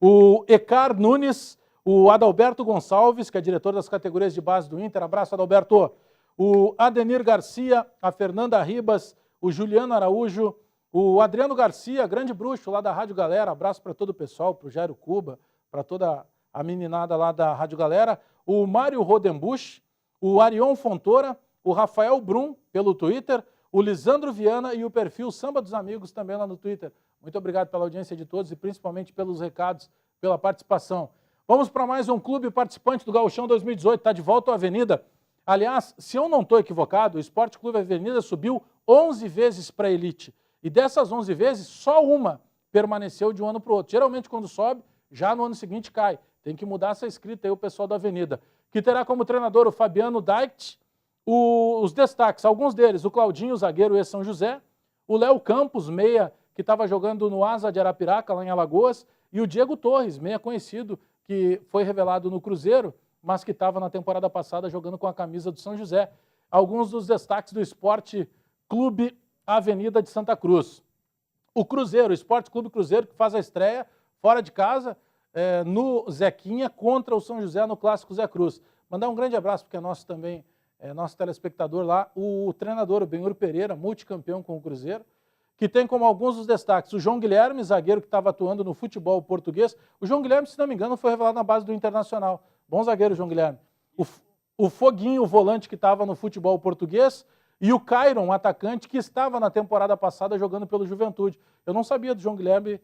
O Ecar Nunes, o Adalberto Gonçalves, que é diretor das categorias de base do Inter. Abraço, Adalberto. O Adenir Garcia, a Fernanda Ribas, o Juliano Araújo, o Adriano Garcia, grande bruxo lá da Rádio Galera. Abraço para todo o pessoal, para o Jairo Cuba, para toda a meninada lá da Rádio Galera. O Mário Rodenbusch, o Arion Fontoura, o Rafael Brum, pelo Twitter, o Lisandro Viana e o perfil Samba dos Amigos também lá no Twitter. Muito obrigado pela audiência de todos e principalmente pelos recados, pela participação. Vamos para mais um clube participante do Gauchão 2018, está de volta à Avenida. Aliás, se eu não estou equivocado, o Esporte Clube Avenida subiu 11 vezes para a elite. E dessas 11 vezes, só uma permaneceu de um ano para o outro. Geralmente, quando sobe, já no ano seguinte cai. Tem que mudar essa escrita aí, o pessoal da Avenida. Que terá como treinador o Fabiano Daicht, os destaques, alguns deles, o Claudinho, zagueiro ex-São José, o Léo Campos, meia, que estava jogando no Asa de Arapiraca, lá em Alagoas, e o Diego Torres, meia conhecido, que foi revelado no Cruzeiro, mas que estava na temporada passada jogando com a camisa do São José. Alguns dos destaques do Esporte Clube Avenida de Santa Cruz. O Cruzeiro, o Esporte Clube Cruzeiro, que faz a estreia fora de casa, no Zequinha, contra o São José no Clássico Zé Cruz. Mandar um grande abraço, porque é nosso também, nosso telespectador lá, o treinador, o Benhur Pereira, multicampeão com o Cruzeiro, que tem como alguns dos destaques o João Guilherme, zagueiro que estava atuando no futebol português. O João Guilherme, se não me engano, foi revelado na base do Internacional. Bom zagueiro, João Guilherme. O Foguinho, o volante que estava no futebol português, e o Cairon, atacante, que estava na temporada passada jogando pelo Juventude. Eu não sabia do João Guilherme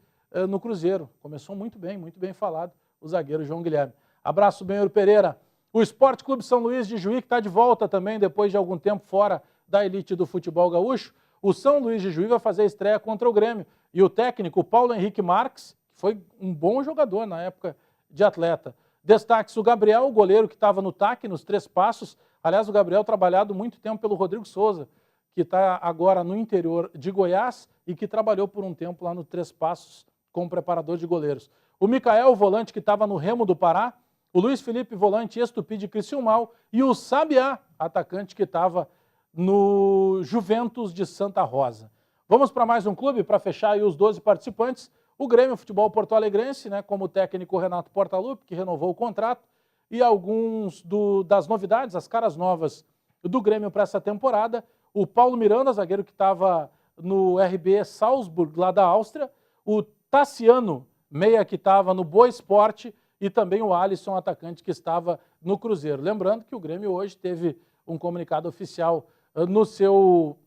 no Cruzeiro. Começou muito bem falado o zagueiro João Guilherme. Abraço, Benhur Pereira. O Esporte Clube São Luís de Juí, que está de volta também, depois de algum tempo fora da elite do futebol gaúcho. O São Luís de Juí vai fazer a estreia contra o Grêmio. E o técnico, Paulo Henrique Marques, que foi um bom jogador na época de atleta. Destaques o Gabriel, o goleiro que estava no TAC, nos 3 Passos. Aliás, o Gabriel trabalhado muito tempo pelo Rodrigo Souza, que está agora no interior de Goiás e que trabalhou por um tempo lá no 3 Passos como preparador de goleiros. O Micael, o volante que estava no Remo do Pará. O Luiz Felipe, volante ex-Tupi de Criciúmal. E o Sabiá, atacante que estava no Juventus de Santa Rosa. Vamos para mais um clube para fechar aí os 12 participantes. O Grêmio Futebol Porto Alegrense, né, como técnico Renato Portaluppi, que renovou o contrato, e alguns das novidades, as caras novas do Grêmio para essa temporada. O Paulo Miranda, zagueiro que estava no RB Salzburg, lá da Áustria. O Tassiano, meia que estava no Boa Esporte, e também o Alisson, atacante que estava no Cruzeiro. Lembrando que o Grêmio hoje teve um comunicado oficial no seu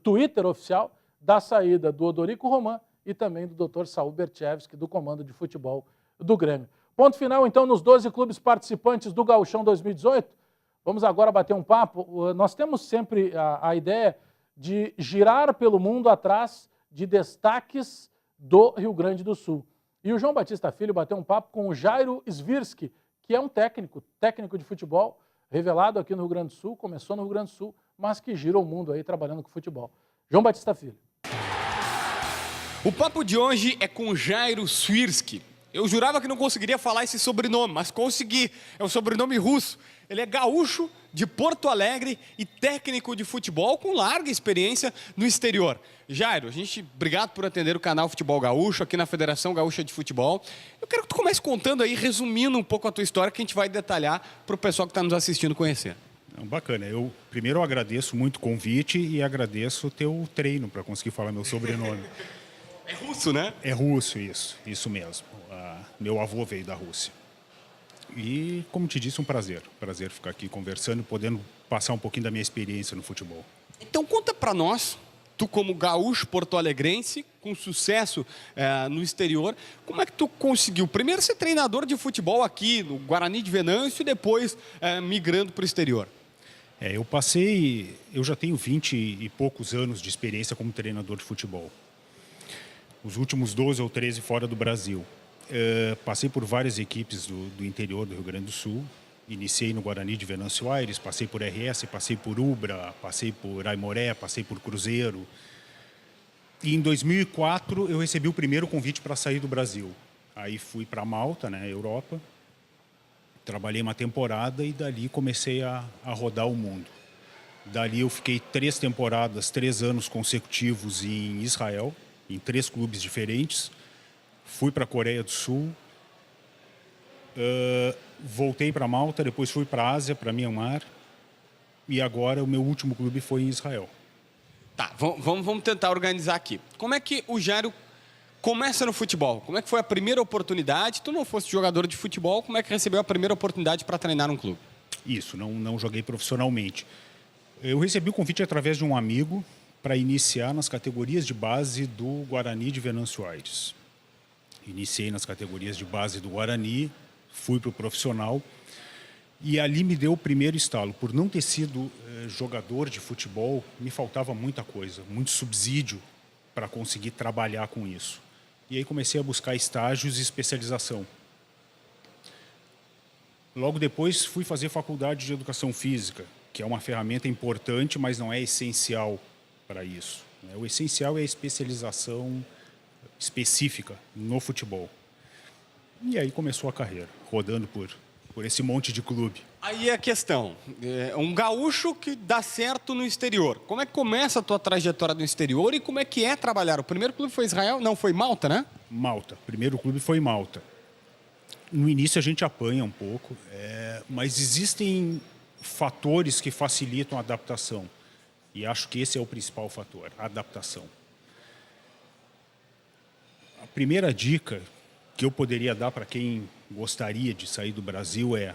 Twitter oficial da saída do Odorico Roman e também do Dr. Saul Berchevski, do comando de futebol do Grêmio. Ponto final, então, nos 12 clubes participantes do Gauchão 2018. Vamos agora bater um papo. Nós temos sempre a ideia de girar pelo mundo atrás de destaques do Rio Grande do Sul. E o João Batista Filho bateu um papo com o Jairo Svirski, que é um técnico de futebol, revelado aqui no Rio Grande do Sul, começou no Rio Grande do Sul, mas que gira o mundo aí trabalhando com futebol. João Batista Filho. O papo de hoje é com Jairo Svirski. Eu jurava que não conseguiria falar esse sobrenome, mas consegui. É um sobrenome russo. Ele é gaúcho de Porto Alegre e técnico de futebol com larga experiência no exterior. Jairo, obrigado por atender o canal Futebol Gaúcho aqui na Federação Gaúcha de Futebol. Eu quero que tu comece contando aí, resumindo um pouco a tua história, que a gente vai detalhar para o pessoal que está nos assistindo conhecer. Bacana. Primeiro eu agradeço muito o convite e agradeço o teu treino para conseguir falar meu sobrenome. É russo, né? É russo, isso mesmo. Meu avô veio da Rússia. E, como te disse, um prazer. Prazer ficar aqui conversando e podendo passar um pouquinho da minha experiência no futebol. Então conta para nós, tu como gaúcho porto-alegrense, com sucesso no exterior, como é que tu conseguiu primeiro ser treinador de futebol aqui no Guarani de Venâncio e depois migrando para o exterior? Eu já tenho 20 e poucos anos de experiência como treinador de futebol. Os últimos 12 ou 13 fora do Brasil. Passei por várias equipes do interior do Rio Grande do Sul. Iniciei no Guarani de Venâncio Aires, passei por RS, passei por Ubra, passei por Aimoré, passei por Cruzeiro. E em 2004 eu recebi o primeiro convite para sair do Brasil. Aí fui para Malta, né, Europa. Trabalhei uma temporada e dali comecei a rodar o mundo. Dali eu fiquei 3 temporadas, 3 anos consecutivos em Israel, em 3 clubes diferentes. Fui para a Coreia do Sul, voltei para Malta, depois fui para a Ásia, para Myanmar, e agora o meu último clube foi em Israel. Tá, vamos tentar organizar aqui. Como é que o Jairo começa no futebol? Como é que foi a primeira oportunidade? Tu não fosse jogador de futebol, como é que recebeu a primeira oportunidade para treinar um clube? Isso, não joguei profissionalmente. Eu recebi o convite através de um amigo para iniciar nas categorias de base do Guarani de Venâncio Aires. Iniciei nas categorias de base do Guarani, fui para o profissional e ali me deu o primeiro estalo. Por não ter sido jogador de futebol, me faltava muita coisa, muito subsídio para conseguir trabalhar com isso. E aí comecei a buscar estágios e especialização. Logo depois fui fazer faculdade de Educação Física, que é uma ferramenta importante, mas não é essencial para isso. O essencial é a especialização específica no futebol. E aí começou a carreira, rodando por esse monte de clube. Aí é a questão, um gaúcho que dá certo no exterior. Como é que começa a tua trajetória no exterior e como é que é trabalhar? O primeiro clube foi Israel? Não, foi Malta, né? Malta. O primeiro clube foi Malta. No início a gente apanha um pouco, mas existem fatores que facilitam a adaptação. E acho que esse é o principal fator, a adaptação. A primeira dica que eu poderia dar para quem gostaria de sair do Brasil é: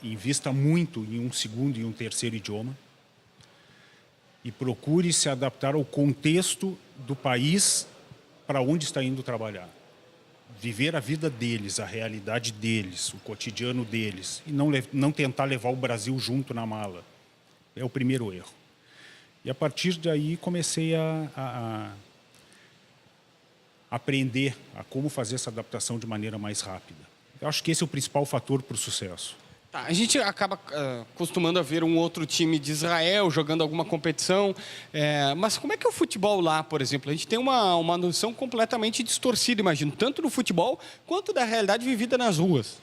invista muito em um segundo e um terceiro idioma e procure se adaptar ao contexto do país para onde está indo trabalhar. Viver a vida deles, a realidade deles, o cotidiano deles, e não tentar levar o Brasil junto na mala. É o primeiro erro. E a partir daí comecei a aprender a como fazer essa adaptação de maneira mais rápida. Eu acho que esse é o principal fator para o sucesso. Tá, a gente acaba costumando a ver um outro time de Israel jogando alguma competição, mas como é que é o futebol lá, por exemplo? A gente tem uma noção completamente distorcida, imagino, tanto do futebol quanto da realidade vivida nas ruas.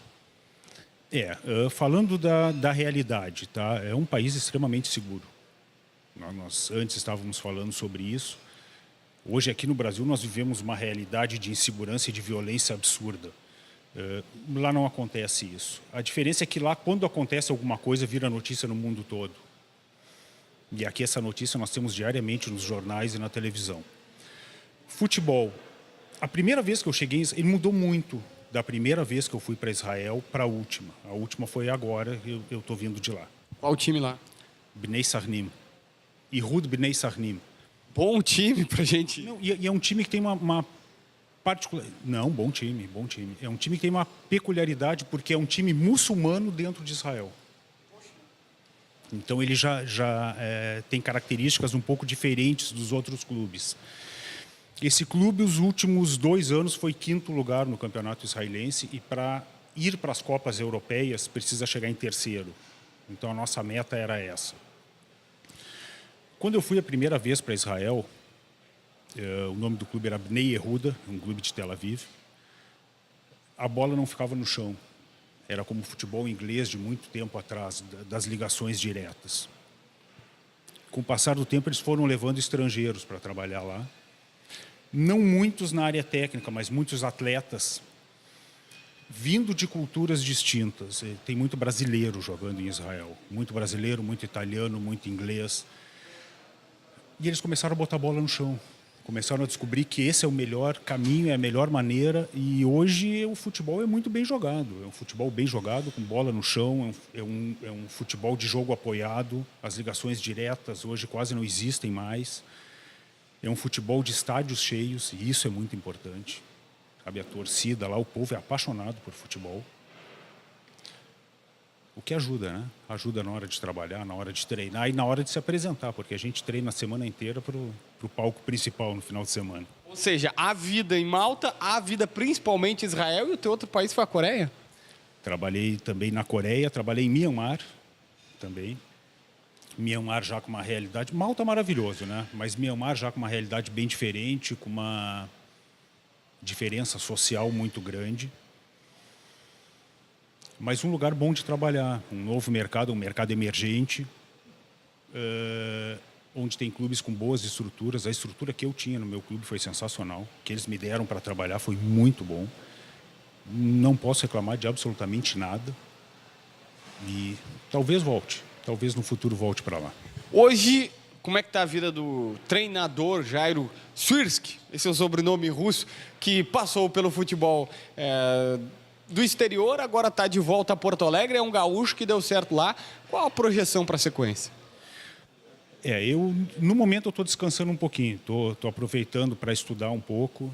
Falando da realidade, tá? É um país extremamente seguro. Nós antes estávamos falando sobre isso. Hoje aqui no Brasil nós vivemos uma realidade de insegurança e de violência absurda. Lá não acontece isso. A diferença é que lá, quando acontece alguma coisa, vira notícia no mundo todo. E aqui essa notícia nós temos diariamente nos jornais e na televisão. Futebol. A primeira vez que eu cheguei, ele mudou muito da primeira vez que eu fui para Israel para a última. A última foi agora, eu estou vindo de lá. Qual o time lá? Bnei Sarnim. Ihud Bnei Sarnim. Bom time pra gente. Não, e é um time que tem uma particular... Não, bom time, bom time. É um time que tem uma peculiaridade porque é um time muçulmano dentro de Israel. Então ele já tem características um pouco diferentes dos outros clubes. Esse clube, os últimos 2 anos, foi 5º lugar no campeonato israelense e para ir para as Copas Europeias precisa chegar em 3º. Então a nossa meta era essa. Quando eu fui a primeira vez para Israel, o nome do clube era Bnei Yehuda, um clube de Tel Aviv. A bola não ficava no chão. Era como o futebol inglês de muito tempo atrás, das ligações diretas. Com o passar do tempo, eles foram levando estrangeiros para trabalhar lá. Não muitos na área técnica, mas muitos atletas vindo de culturas distintas. Tem muito brasileiro jogando em Israel. Muito brasileiro, muito italiano, muito inglês. E eles começaram a botar a bola no chão. Começaram a descobrir que esse é o melhor caminho, é a melhor maneira. E hoje o futebol é muito bem jogado. É um futebol bem jogado, com bola no chão. É um futebol de jogo apoiado. As ligações diretas hoje quase não existem mais. É um futebol de estádios cheios, e isso é muito importante. Sabe, a torcida lá, o povo é apaixonado por futebol. O que ajuda, né? Ajuda na hora de trabalhar, na hora de treinar e na hora de se apresentar, porque a gente treina a semana inteira para o palco principal no final de semana. Ou seja, a vida em Malta, a vida principalmente em Israel, e o teu outro país foi a Coreia? Trabalhei também na Coreia, trabalhei em Myanmar também. Myanmar já com uma realidade... Malta é maravilhoso, né? Mas Myanmar já com uma realidade bem diferente, com uma diferença social muito grande. Mas um lugar bom de trabalhar, um novo mercado, um mercado emergente, onde tem clubes com boas estruturas. A estrutura que eu tinha no meu clube foi sensacional. O que eles me deram para trabalhar foi muito bom. Não posso reclamar de absolutamente nada. E talvez volte. Talvez no futuro volte para lá. Hoje, como é que está a vida do treinador Jairo Swirsky, esse é o sobrenome russo, que passou pelo futebol do exterior, agora está de volta a Porto Alegre, é um gaúcho que deu certo lá. Qual a projeção para a sequência? No momento eu estou descansando um pouquinho, estou aproveitando para estudar um pouco,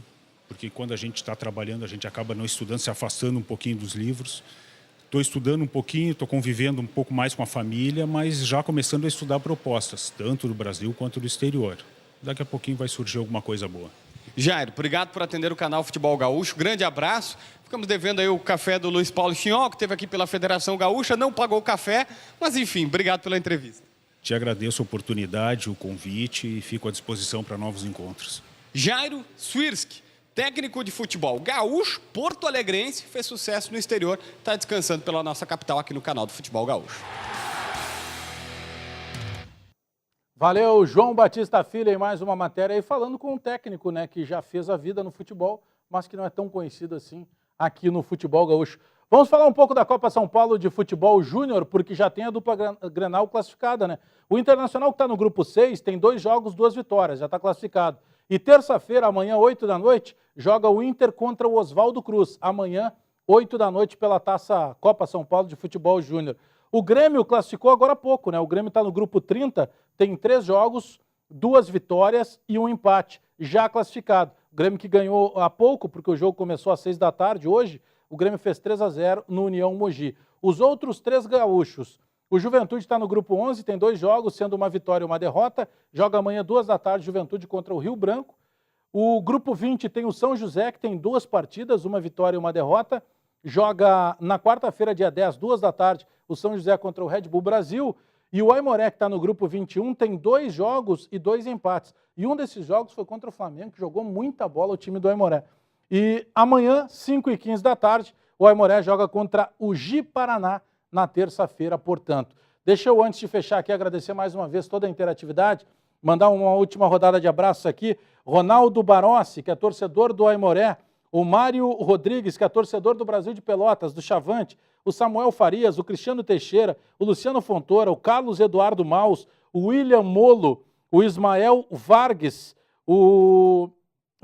porque quando a gente está trabalhando, a gente acaba não estudando, se afastando um pouquinho dos livros. Estou estudando um pouquinho, estou convivendo um pouco mais com a família, mas já começando a estudar propostas, tanto do Brasil quanto do exterior. Daqui a pouquinho vai surgir alguma coisa boa. Jairo, obrigado por atender o canal Futebol Gaúcho, grande abraço. Ficamos devendo aí o café do Luiz Paulo Chinhol, que esteve aqui pela Federação Gaúcha, não pagou o café, mas enfim, obrigado pela entrevista. Te agradeço a oportunidade, o convite e fico à disposição para novos encontros. Jairo Swirsky, técnico de futebol gaúcho, porto-alegrense, fez sucesso no exterior, está descansando pela nossa capital aqui no canal do Futebol Gaúcho. Valeu, João Batista Filho, em mais uma matéria aí, falando com um técnico, né, que já fez a vida no futebol, mas que não é tão conhecido assim aqui no Futebol Gaúcho. Vamos falar um pouco da Copa São Paulo de Futebol Júnior, porque já tem a dupla Grenal classificada, né? O Internacional, que está no grupo 6, tem 2 jogos, 2 vitórias, já está classificado. E terça-feira, amanhã, 8 da noite, joga o Inter contra o Oswaldo Cruz. Amanhã, 8 da noite, pela Taça Copa São Paulo de Futebol Júnior. O Grêmio classificou agora há pouco, né? O Grêmio está no grupo 30, tem 3 jogos, 2 vitórias e 1 empate, já classificado. O Grêmio que ganhou há pouco, porque o jogo começou às 6 da tarde, hoje, o Grêmio fez 3-0 no União Mogi. Os outros 3 gaúchos, o Juventude está no grupo 11, tem 2 jogos, sendo uma vitória e uma derrota, joga amanhã 2 da tarde, Juventude contra o Rio Branco. O grupo 20 tem o São José, que tem 2 partidas, uma vitória e uma derrota, joga na quarta-feira, dia 10, 2 da tarde, o São José contra o Red Bull Brasil. E o Aimoré, que está no grupo 21, tem 2 jogos e 2 empates. E um desses jogos foi contra o Flamengo, que jogou muita bola o time do Aimoré. E amanhã, 5h15 da tarde, o Aimoré joga contra o Ji-Paraná na terça-feira, portanto. Deixa eu, antes de fechar aqui, agradecer mais uma vez toda a interatividade, mandar uma última rodada de abraços aqui. Ronaldo Barossi, que é torcedor do Aimoré, o Mário Rodrigues, que é torcedor do Brasil de Pelotas, do Chavante, o Samuel Farias, o Cristiano Teixeira, o Luciano Fontoura, o Carlos Eduardo Maus, o William Molo, o Ismael Vargas, o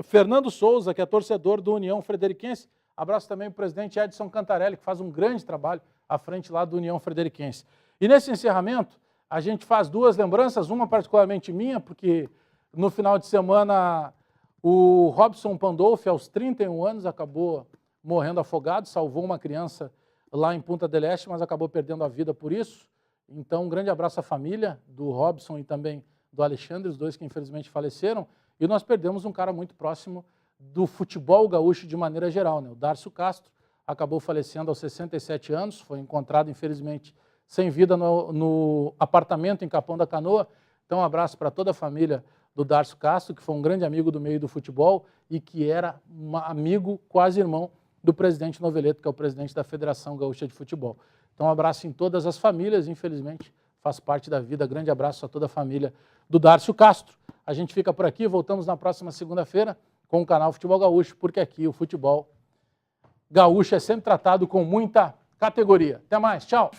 Fernando Souza, que é torcedor do União Frederiquense. Abraço também para o presidente Edson Cantarelli, que faz um grande trabalho à frente lá do União Frederiquense. E nesse encerramento, a gente faz 2 lembranças, uma particularmente minha, porque no final de semana o Robson Pandolfi, aos 31 anos, acabou morrendo afogado, salvou uma criança lá em Punta del Este, mas acabou perdendo a vida por isso. Então, um grande abraço à família do Robson e também do Alexandre, os 2 que infelizmente faleceram. E nós perdemos um cara muito próximo do futebol gaúcho de maneira geral, né? O Dárcio Castro acabou falecendo aos 67 anos, foi encontrado, infelizmente, sem vida no apartamento em Capão da Canoa. Então, um abraço para toda a família do Dárcio Castro, que foi um grande amigo do meio do futebol e que era um amigo, quase irmão, do presidente Noveleto, que é o presidente da Federação Gaúcha de Futebol. Então, um abraço em todas as famílias, infelizmente, faz parte da vida. Grande abraço a toda a família do Dárcio Castro. A gente fica por aqui, voltamos na próxima segunda-feira com o canal Futebol Gaúcho, porque aqui o futebol gaúcho é sempre tratado com muita categoria. Até mais, tchau!